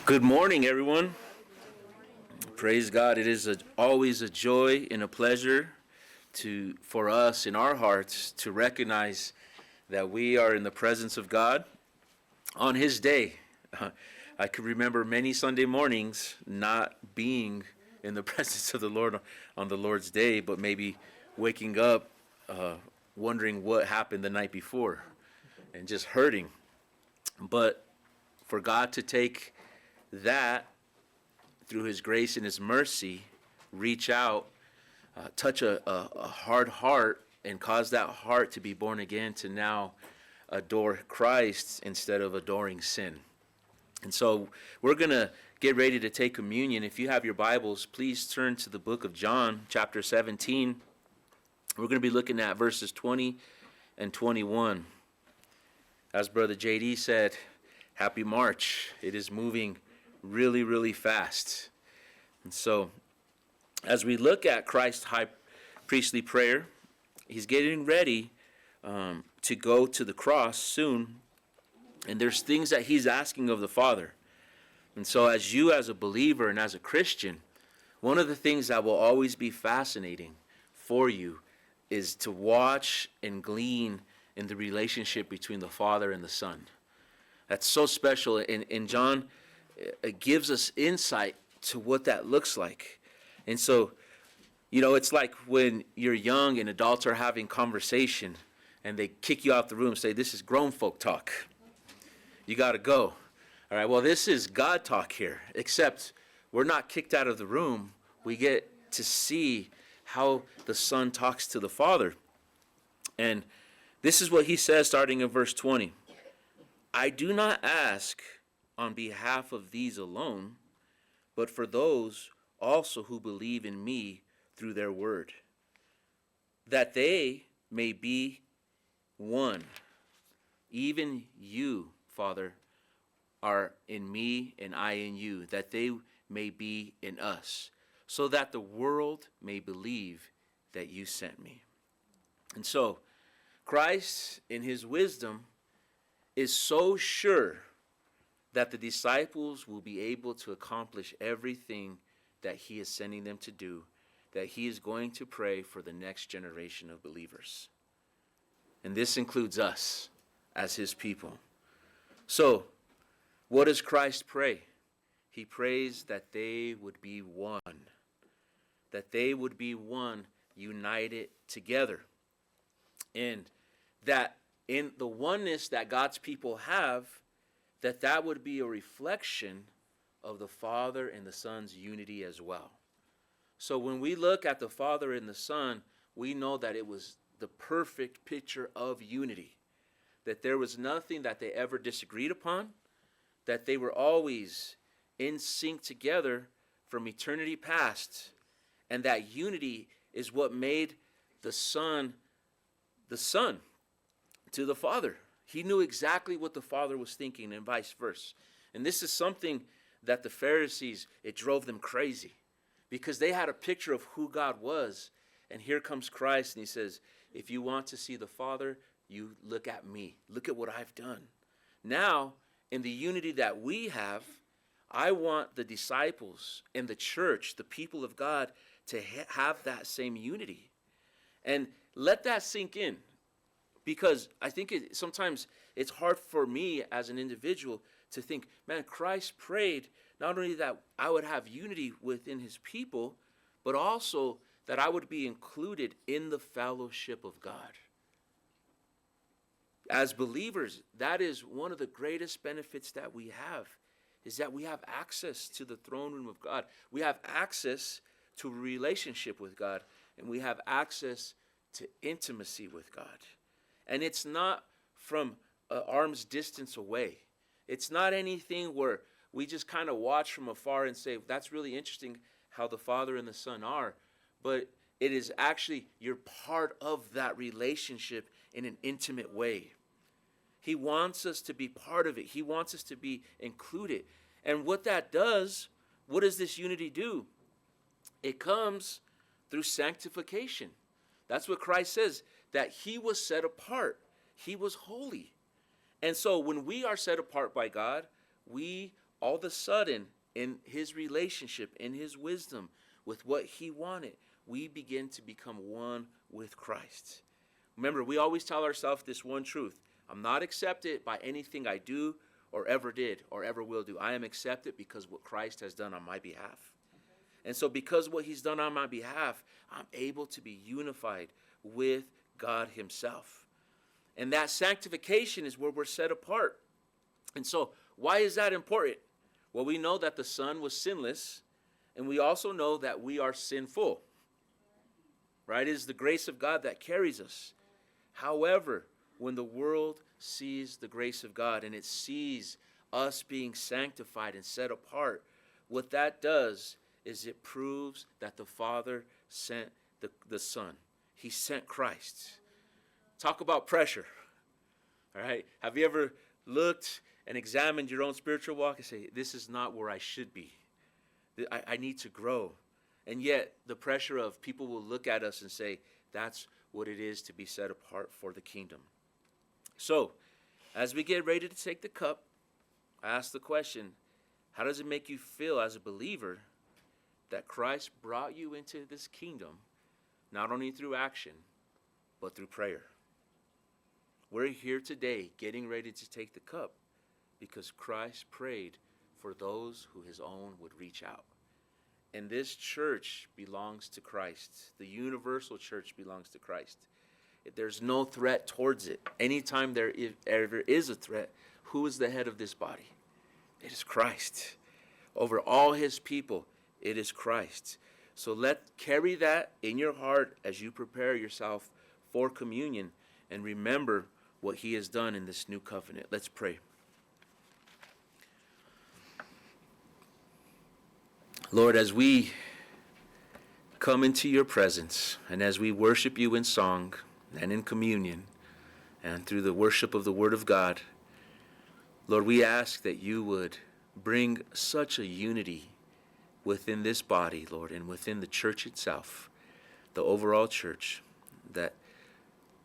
Good morning, everyone. Praise God. It is always a joy and a pleasure for us in our hearts to recognize that we are in the presence of God on His day. I could remember many Sunday mornings not being in the presence of the Lord on the Lord's day, but maybe waking up wondering what happened the night before and just hurting. But for God to take that through His grace and His mercy, reach out, touch a hard heart and cause that heart to be born again to now adore Christ instead of adoring sin. And so we're going to get ready to take communion. If you have your Bibles, please turn to the book of John, chapter 17. We're going to be looking at verses 20 and 21. As Brother JD said, happy March. It is moving really, really fast. And so, as we look at Christ's high priestly prayer, He's getting ready to go to the cross soon. And there's things that He's asking of the Father. And so, as a believer and as a Christian, one of the things that will always be fascinating for you is to watch and glean in the relationship between the Father and the Son. That's so special. And John gives us insight to what that looks like. And so, it's like when you're young and adults are having conversation and they kick you out the room and say, this is grown folk talk. You got to go. All right, well, this is God talk here, except we're not kicked out of the room. We get to see how the Son talks to the Father. And this is what He says starting in verse 20. I do not ask on behalf of these alone, but for those also who believe in me through their word, that they may be one. Even you, Father, are in me and I in you, that they may be in us, so that the world may believe that you sent me. And so, Christ, in His wisdom, is so sure that the disciples will be able to accomplish everything that He is sending them to do, that He is going to pray for the next generation of believers. And this includes us as His people. So, what does Christ pray? He prays that they would be one. That they would be one, united together. And that in the oneness that God's people have, that would be a reflection of the Father and the Son's unity as well. So when we look at the Father and the Son, we know that it was the perfect picture of unity. That there was nothing that they ever disagreed upon, that they were always in sync together from eternity past, and that unity is what made the Son to the Father. He knew exactly what the Father was thinking and vice versa. And this is something that the Pharisees, it drove them crazy because they had a picture of who God was. And here comes Christ and He says, if you want to see the Father, you look at me. Look at what I've done. Now, in the unity that we have, I want the disciples and the church, the people of God, to have that same unity. And let that sink in. Because I think sometimes it's hard for me as an individual to think, man, Christ prayed not only that I would have unity within His people, but also that I would be included in the fellowship of God. As believers, that is one of the greatest benefits that we have, is that we have access to the throne room of God. We have access to a relationship with God, and we have access to intimacy with God. And it's not from an arm's distance away. It's not anything where we just kind of watch from afar and say, that's really interesting how the Father and the Son are. But it is actually, you're part of that relationship in an intimate way. He wants us to be part of it. He wants us to be included. And what that does, what does this unity do? It comes through sanctification. That's what Christ says, that He was set apart. He was holy. And so when we are set apart by God, we all of a sudden, in his relationship, in his wisdom, with what he wanted, we begin to become one with Christ. Remember, we always tell ourselves this one truth. I'm not accepted by anything I do or ever did or ever will do. I am accepted because what Christ has done on my behalf. And so because what he's done on my behalf, I'm able to be unified with God himself. And that sanctification is where we're set apart. And so why is that important? Well, we know that the Son was sinless, and we also know that we are sinful. Right? It is the grace of God that carries us. However, when the world sees the grace of God and it sees us being sanctified and set apart, what that does is it proves that the Father sent the Son. He sent Christ. Talk about pressure. All right? Have you ever looked and examined your own spiritual walk and say, this is not where I should be. I need to grow. And yet the pressure of people will look at us and say, that's what it is to be set apart for the kingdom. So, as we get ready to take the cup, I ask the question, how does it make you feel as a believer that Christ brought you into this kingdom, not only through action, but through prayer? We're here today getting ready to take the cup because Christ prayed for those who his own would reach out. And this church belongs to Christ. The universal church belongs to Christ. There's no threat towards it. Anytime there ever is a threat, who is the head of this body? It is Christ. Over all his people, it is Christ. So carry that in your heart as you prepare yourself for communion and remember what he has done in this new covenant. Let's pray. Lord, as we come into your presence and as we worship you in song and in communion and through the worship of the Word of God, Lord, we ask that you would bring such a unity within this body, Lord, and within the church itself, the overall church, that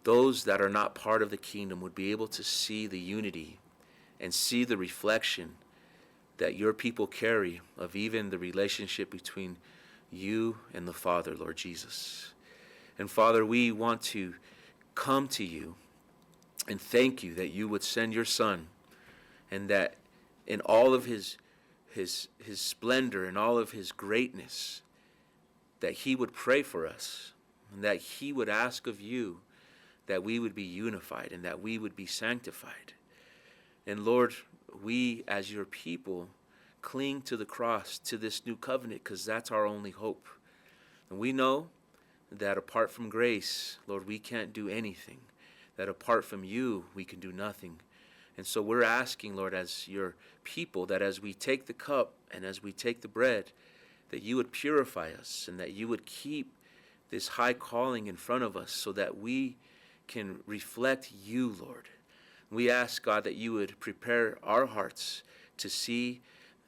those that are not part of the kingdom would be able to see the unity and see the reflection that your people carry of even the relationship between you and the Father, Lord Jesus. And Father, we want to come to you and thank you that you would send your Son, and that in all of his splendor and all of his greatness, that he would pray for us, and that he would ask of you that we would be unified and that we would be sanctified. And Lord, we as your people cling to the cross, to this new covenant, because that's our only hope. And we know that apart from grace, Lord, we can't do anything. That apart from you, we can do nothing. And so we're asking, Lord, as your people, that as we take the cup and as we take the bread, that you would purify us and that you would keep this high calling in front of us so that we can reflect you, Lord. We ask, God, that you would prepare our hearts to see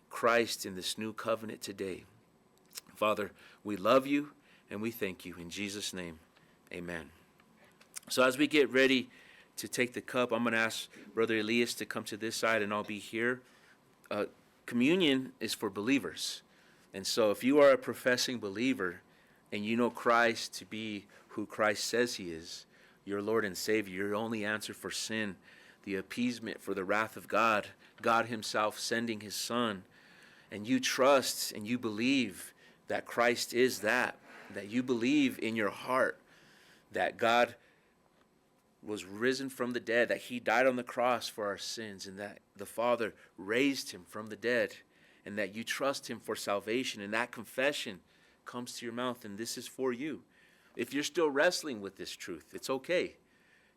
Christ in this new covenant today. Father, we love you and we thank you. In Jesus' name, amen. So as we get ready to take the cup, I'm going to ask Brother Elias to come to this side and I'll be here. Communion is for believers. And so if you are a professing believer and you know Christ to be who Christ says he is, your Lord and Savior, your only answer for sin, the appeasement for the wrath of God, God himself sending his Son, and you trust and you believe that Christ is that you believe in your heart that God was risen from the dead, that he died on the cross for our sins, and that the Father raised him from the dead, and that you trust him for salvation, and that confession comes to your mouth, and this is for you. If you're still wrestling with this truth, it's okay.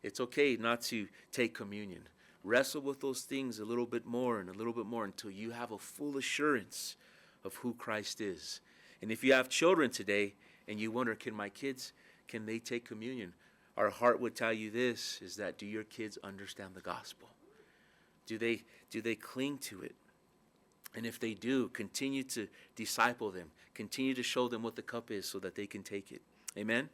It's okay not to take communion. Wrestle with those things a little bit more and a little bit more until you have a full assurance of who Christ is. And if you have children today and you wonder, can my kids, can they take communion? Our heart would tell you this, is that do your kids understand the gospel? Do they cling to it? And if they do, continue to disciple them. Continue to show them what the cup is so that they can take it. Amen?